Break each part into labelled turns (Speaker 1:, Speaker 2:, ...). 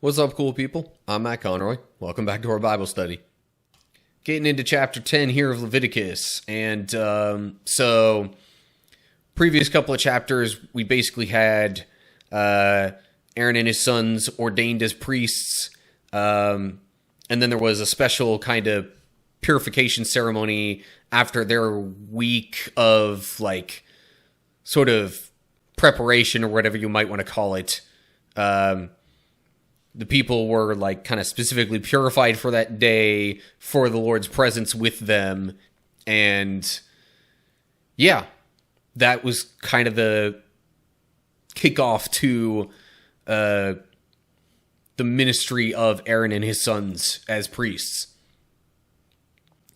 Speaker 1: What's up, cool people? I'm Matt Conroy. Welcome back to our Bible study. Getting into chapter 10 here of Leviticus. And so, previous couple of chapters, we basically had Aaron and his sons ordained as priests. And then there was a special kind of purification ceremony after their week of, like, sort of preparation or whatever you might want to call it. The people were, like, kind of specifically purified for that day, for the Lord's presence with them. And, yeah, that was kind of the kickoff to the ministry of Aaron and his sons as priests.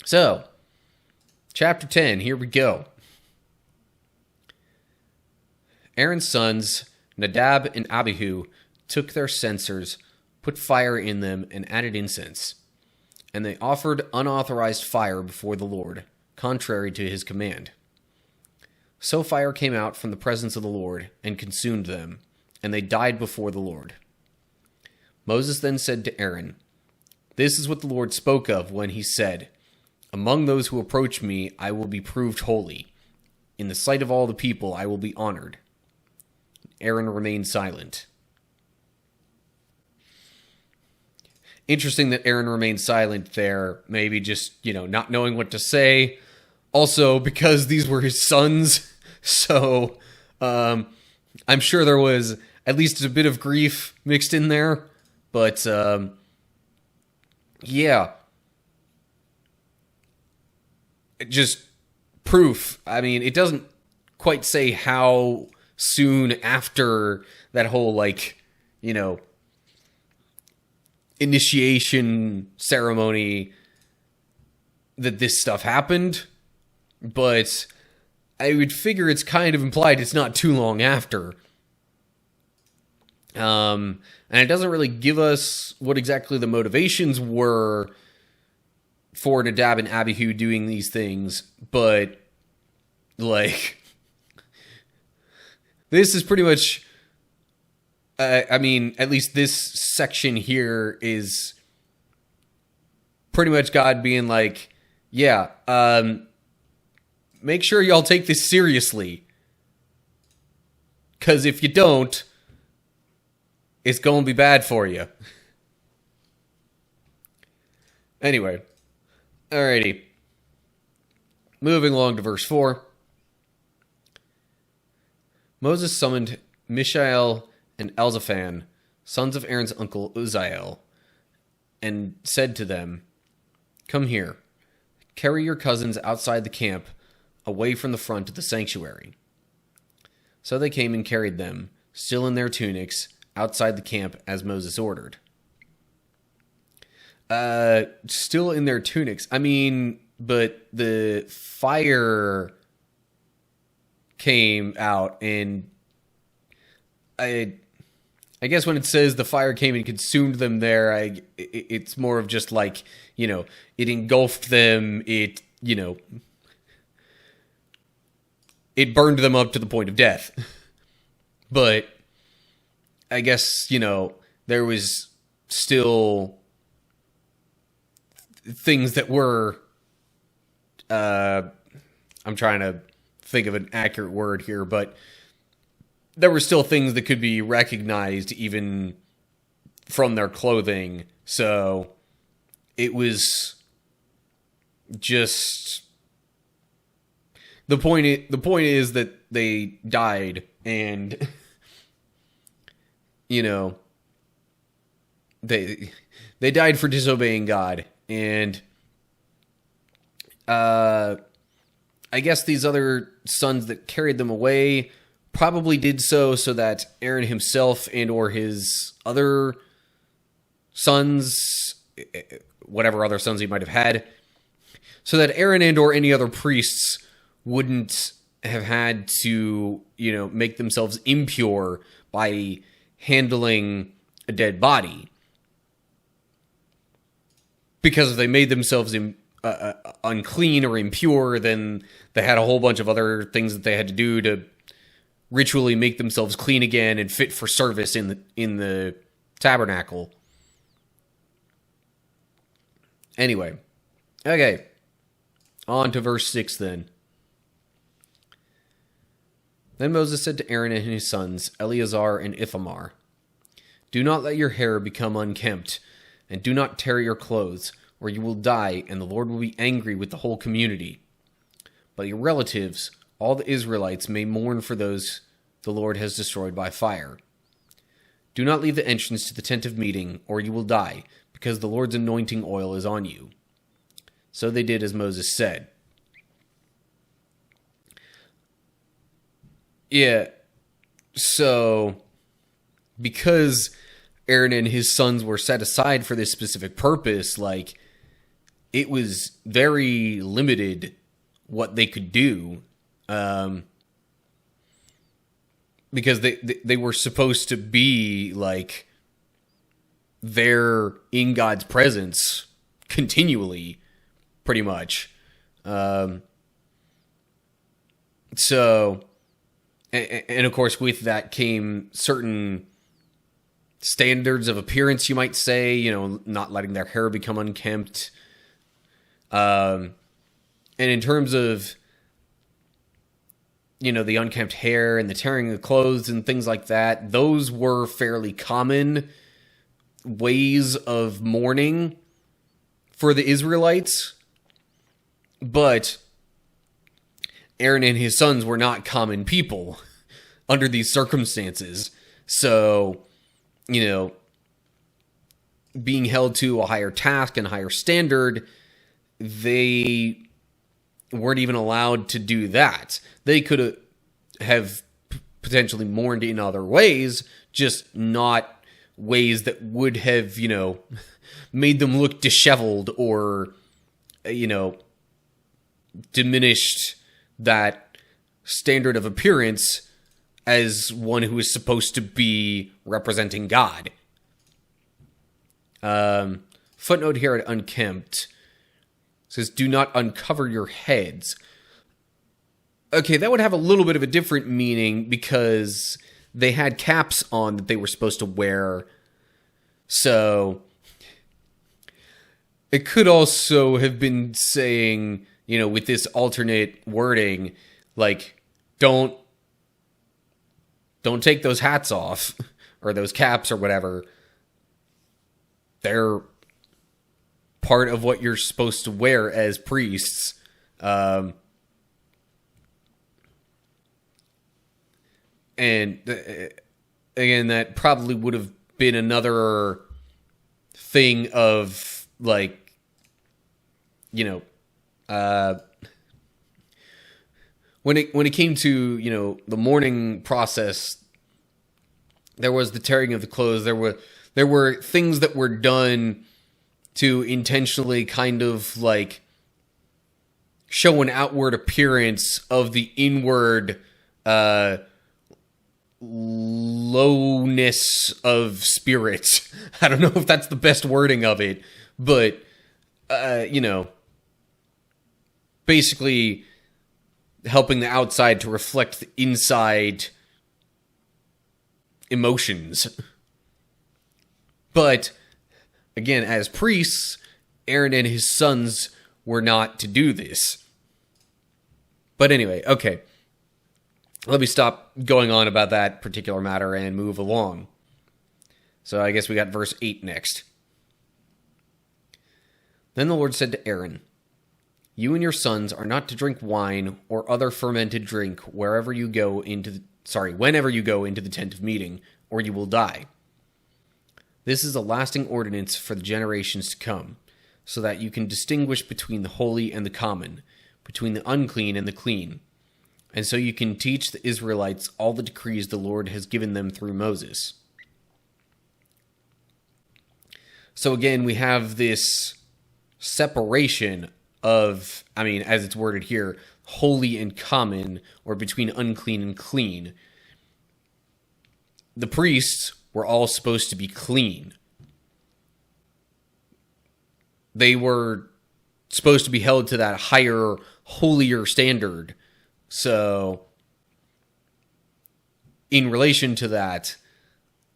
Speaker 1: So, chapter 10, here we go. Aaron's sons, Nadab and Abihu, took their censers, put fire in them, and added incense. And they offered unauthorized fire before the Lord, contrary to his command. So fire came out from the presence of the Lord and consumed them, and they died before the Lord. Moses then said to Aaron, "This is what the Lord spoke of when he said, 'Among those who approach me I will be proved holy. In the sight of all the people I will be honored.'" Aaron remained silent. Interesting that Aaron remained silent there, maybe just, not knowing what to say. Also, because these were his sons, so I'm sure there was at least a bit of grief mixed in there. But, yeah. Just proof. I mean, it doesn't quite say how soon after that whole, initiation ceremony that this stuff happened, but I would figure it's kind of implied it's not too long after. And it doesn't really give us what exactly the motivations were for Nadab and Abihu doing these things, but, this is pretty much, at least this section here is pretty much God being like, yeah, make sure y'all take this seriously. Because if you don't, it's going to be bad for you. Anyway, alrighty. Moving along to verse 4. Moses summoned Mishael and Elzaphan, sons of Aaron's uncle Uzziel, and said to them, "Come here, carry your cousins outside the camp, away from the front of the sanctuary." So they came and carried them, still in their tunics, outside the camp as Moses ordered. Still in their tunics. But the fire came out, and I guess when it says the fire came and consumed them there, it's more of just like, it engulfed them, it burned them up to the point of death. But I guess, there was still things that were, I'm trying to think of an accurate word here, but there were still things that could be recognized even from their clothing. So it was just the point is that they died, and they died for disobeying God. And I guess these other sons that carried them away probably did so that Aaron himself and or his other sons, whatever other sons he might have had, so that Aaron and or any other priests wouldn't have had to, make themselves impure by handling a dead body. Because if they made themselves unclean or impure, then they had a whole bunch of other things that they had to do to ritually make themselves clean again and fit for service in the tabernacle. Anyway, okay, on to verse 6 then. Then Moses said to Aaron and his sons, Eleazar and Ithamar, do not let your hair become unkempt, and do not tear your clothes, or you will die, and the Lord will be angry with the whole community. But your relatives, all the Israelites, may mourn for those the Lord has destroyed by fire. Do not leave the entrance to the tent of meeting, or you will die, because the Lord's anointing oil is on you. So they did as Moses said. Yeah, so because Aaron and his sons were set aside for this specific purpose, like, it was very limited what they could do, because they were supposed to be, like, there in God's presence continually, pretty much. So, and of course with that came certain standards of appearance, you might say, you know, not letting their hair become unkempt. And in terms of, you know, the unkempt hair and the tearing of clothes and things like that, those were fairly common ways of mourning for the Israelites. But Aaron and his sons were not common people under these circumstances. So, you know, being held to a higher task and higher standard, they weren't even allowed to do that. They could have potentially mourned in other ways, just not ways that would have, you know, made them look disheveled or, you know, diminished that standard of appearance as one who is supposed to be representing God. Footnote here at unkempt says, do not uncover your heads. Okay, that would have a little bit of a different meaning because they had caps on that they were supposed to wear. So it could also have been saying, you know, with this alternate wording, like, don't take those hats off or those caps or whatever. They're part of what you're supposed to wear as priests. And again, that probably would have been another thing of, like, you know, when it came to, you know, the mourning process, there was the tearing of the clothes. There were things that were done to intentionally kind of, like, show an outward appearance of the inward lowness of spirit. I don't know if that's the best wording of it, but you know, basically helping the outside to reflect the inside emotions. But again, as priests, Aaron and his sons were not to do this. But anyway, okay. Let me stop going on about that particular matter and move along. So I guess we got verse 8 next. Then the Lord said to Aaron, you and your sons are not to drink wine or other fermented drink whenever you go into the tent of meeting, or you will die. This is a lasting ordinance for the generations to come, so that you can distinguish between the holy and the common, between the unclean and the clean, and so you can teach the Israelites all the decrees the Lord has given them through Moses. So again, we have this separation of, I mean, as it's worded here, holy and common, or between unclean and clean. The priests were all supposed to be clean. They were supposed to be held to that higher, holier standard. So, in relation to that,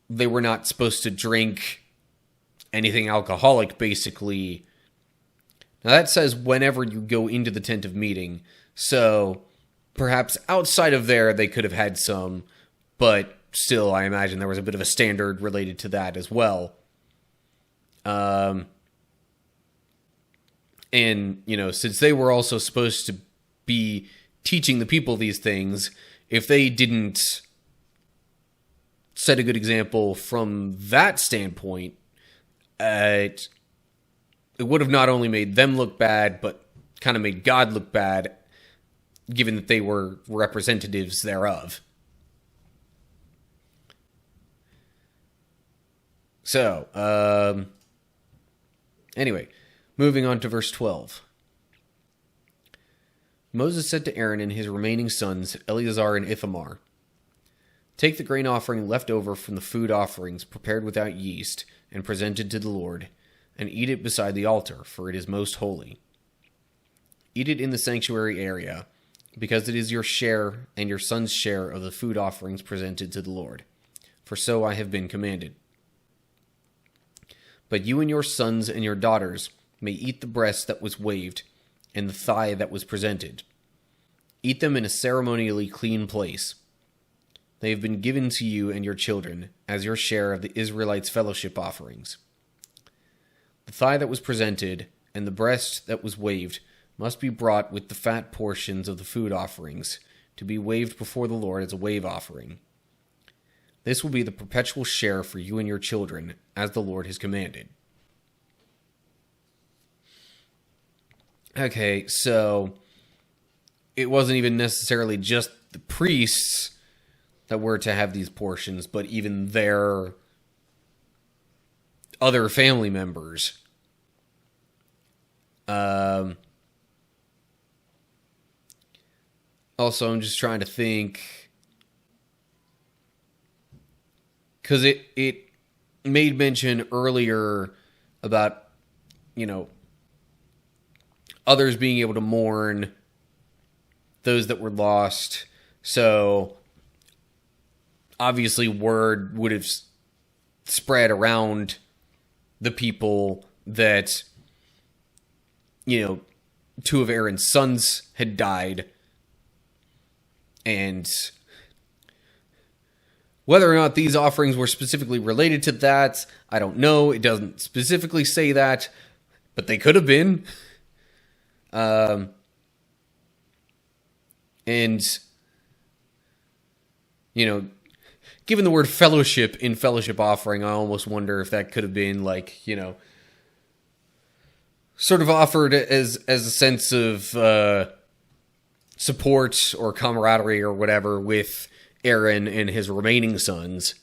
Speaker 1: they were not supposed to drink anything alcoholic, basically, Now that says whenever you go into the tent of meeting, so perhaps outside of there they could have had some, but still I imagine there was a bit of a standard related to that as well. And, since they were also supposed to be teaching the people these things, if they didn't set a good example from that standpoint, it would have not only made them look bad, but kind of made God look bad, given that they were representatives thereof. So, anyway, moving on to verse 12. Moses said to Aaron and his remaining sons, Eleazar and Ithamar, "Take the grain offering left over from the food offerings prepared without yeast and presented to the Lord, and eat it beside the altar, for it is most holy. Eat it in the sanctuary area, because it is your share and your son's share of the food offerings presented to the Lord, for so I have been commanded. But you and your sons and your daughters may eat the breast that was waved and the thigh that was presented. Eat them in a ceremonially clean place. They have been given to you and your children as your share of the Israelites' fellowship offerings. The thigh that was presented and the breast that was waved must be brought with the fat portions of the food offerings to be waved before the Lord as a wave offering. This will be the perpetual share for you and your children, as the Lord has commanded." Okay, so it wasn't even necessarily just the priests that were to have these portions, but even their other family members. Also, I'm just trying to think, because it made mention earlier about, others being able to mourn those that were lost. So obviously word would have spread around the people that, two of Aaron's sons had died. And whether or not these offerings were specifically related to that, I don't know. It doesn't specifically say that, but they could have been. Given the word fellowship in fellowship offering, I almost wonder if that could have been sort of offered as a sense of support or camaraderie or whatever with Aaron and his remaining sons.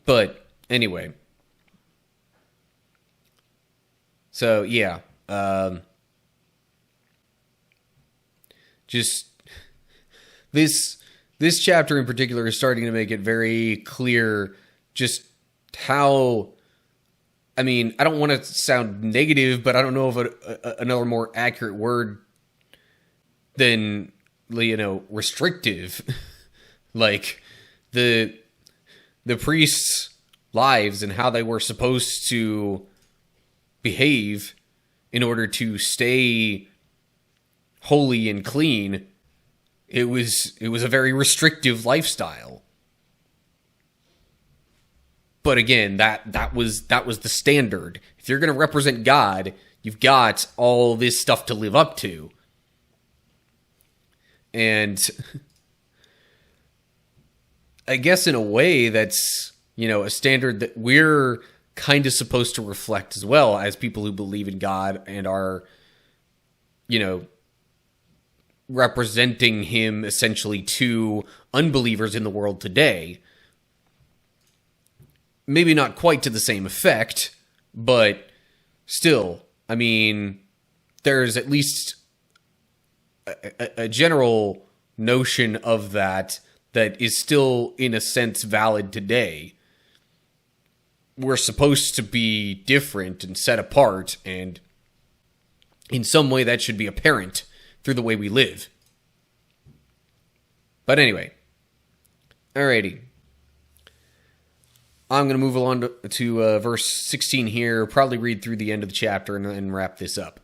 Speaker 1: But anyway, so yeah, just this chapter in particular is starting to make it very clear just how, I don't want to sound negative, but I don't know of another more accurate word than, restrictive. Like, the priests' lives and how they were supposed to behave in order to stay holy and clean. It was a very restrictive lifestyle. But again, that was the standard. If you're going to represent God, you've got all this stuff to live up to. And I guess in a way that's, a standard that we're kind of supposed to reflect as well as people who believe in God and are, representing him essentially to unbelievers in the world today. Maybe not quite to the same effect, but still, there's at least a general notion of that is still, in a sense, valid today. We're supposed to be different and set apart, and in some way that should be apparent through the way we live. But anyway, alrighty. I'm going to move along to verse 16 here, probably read through the end of the chapter and wrap this up.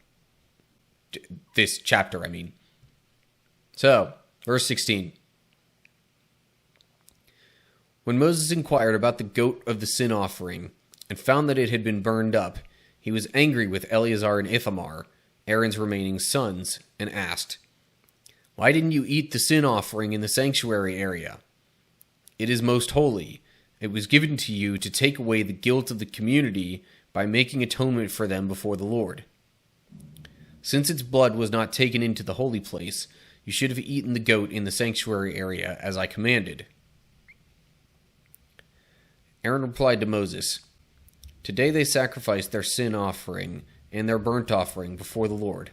Speaker 1: This chapter, I mean. So, verse 16. When Moses inquired about the goat of the sin offering, and found that it had been burned up, he was angry with Eleazar and Ithamar, Aaron's remaining sons, and asked, "Why didn't you eat the sin offering in the sanctuary area? It is most holy. It was given to you to take away the guilt of the community by making atonement for them before the Lord. Since its blood was not taken into the holy place, you should have eaten the goat in the sanctuary area as I commanded." Aaron replied to Moses, "Today they sacrificed their sin offering and their burnt offering before the Lord.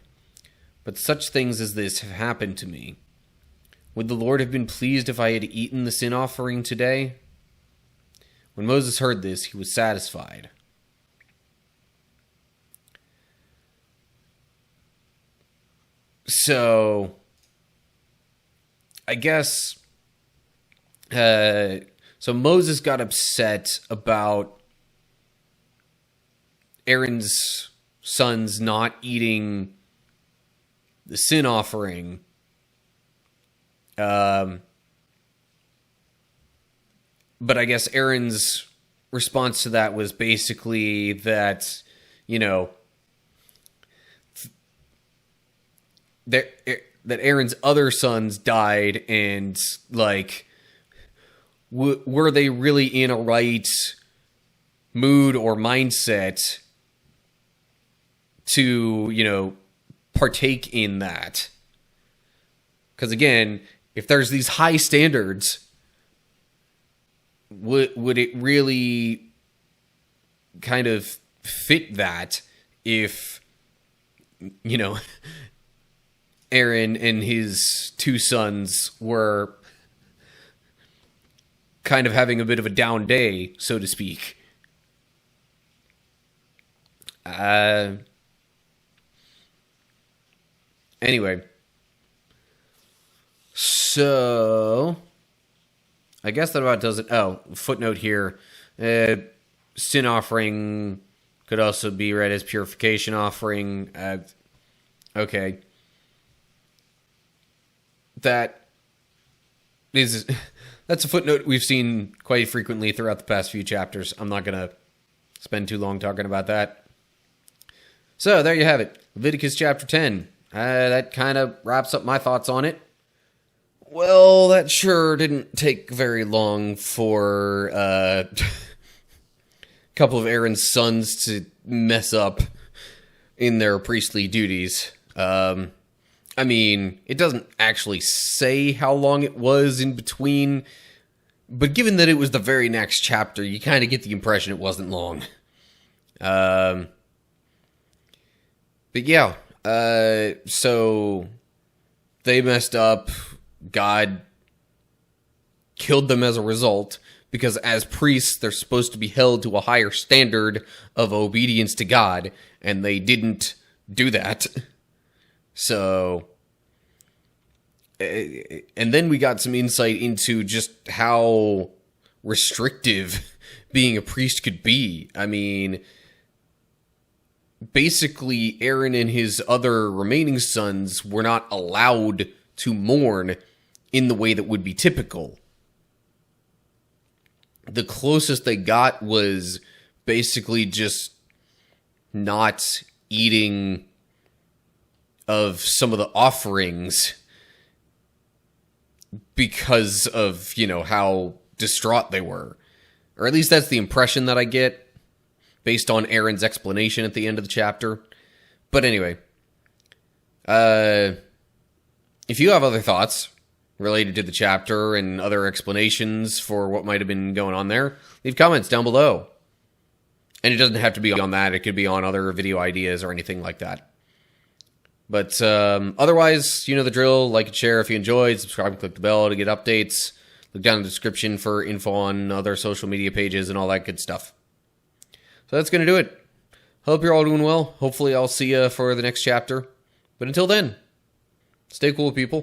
Speaker 1: But such things as this have happened to me. Would the Lord have been pleased if I had eaten the sin offering today?" When Moses heard this, he was satisfied. So, I guess, so Moses got upset about Aaron's sons not eating the sin offering. But I guess Aaron's response to that was basically that, that Aaron's other sons died, and were they really in a right mood or mindset to, partake in that? Because again, if there's these high standards, would it really kind of fit that if, Aaron and his two sons were kind of having a bit of a down day, so to speak? Anyway, so I guess that about does it. Oh, footnote here. Sin offering could also be read as purification offering. Okay. That's a footnote we've seen quite frequently throughout the past few chapters. I'm not going to spend too long talking about that. So, there you have it. Leviticus chapter 10. That kind of wraps up my thoughts on it. Well, that sure didn't take very long for a couple of Aaron's sons to mess up in their priestly duties. I mean, it doesn't actually say how long it was in between, but given that it was the very next chapter, you kind of get the impression it wasn't long. But yeah, so they messed up. God killed them as a result, because as priests, they're supposed to be held to a higher standard of obedience to God, and they didn't do that. So, and then we got some insight into just how restrictive being a priest could be. I mean, basically, Aaron and his other remaining sons were not allowed to mourn in the way that would be typical. The closest they got was basically just not eating of some of the offerings because of, how distraught they were. Or at least that's the impression that I get based on Aaron's explanation at the end of the chapter. But anyway, if you have other thoughts related to the chapter and other explanations for what might have been going on there, leave comments down below. And it doesn't have to be on that. It could be on other video ideas or anything like that. But otherwise, you know the drill. Like and share if you enjoyed. Subscribe and click the bell to get updates. Look down in the description for info on other social media pages and all that good stuff. So that's going to do it. Hope you're all doing well. Hopefully I'll see you for the next chapter. But until then, stay cool, people.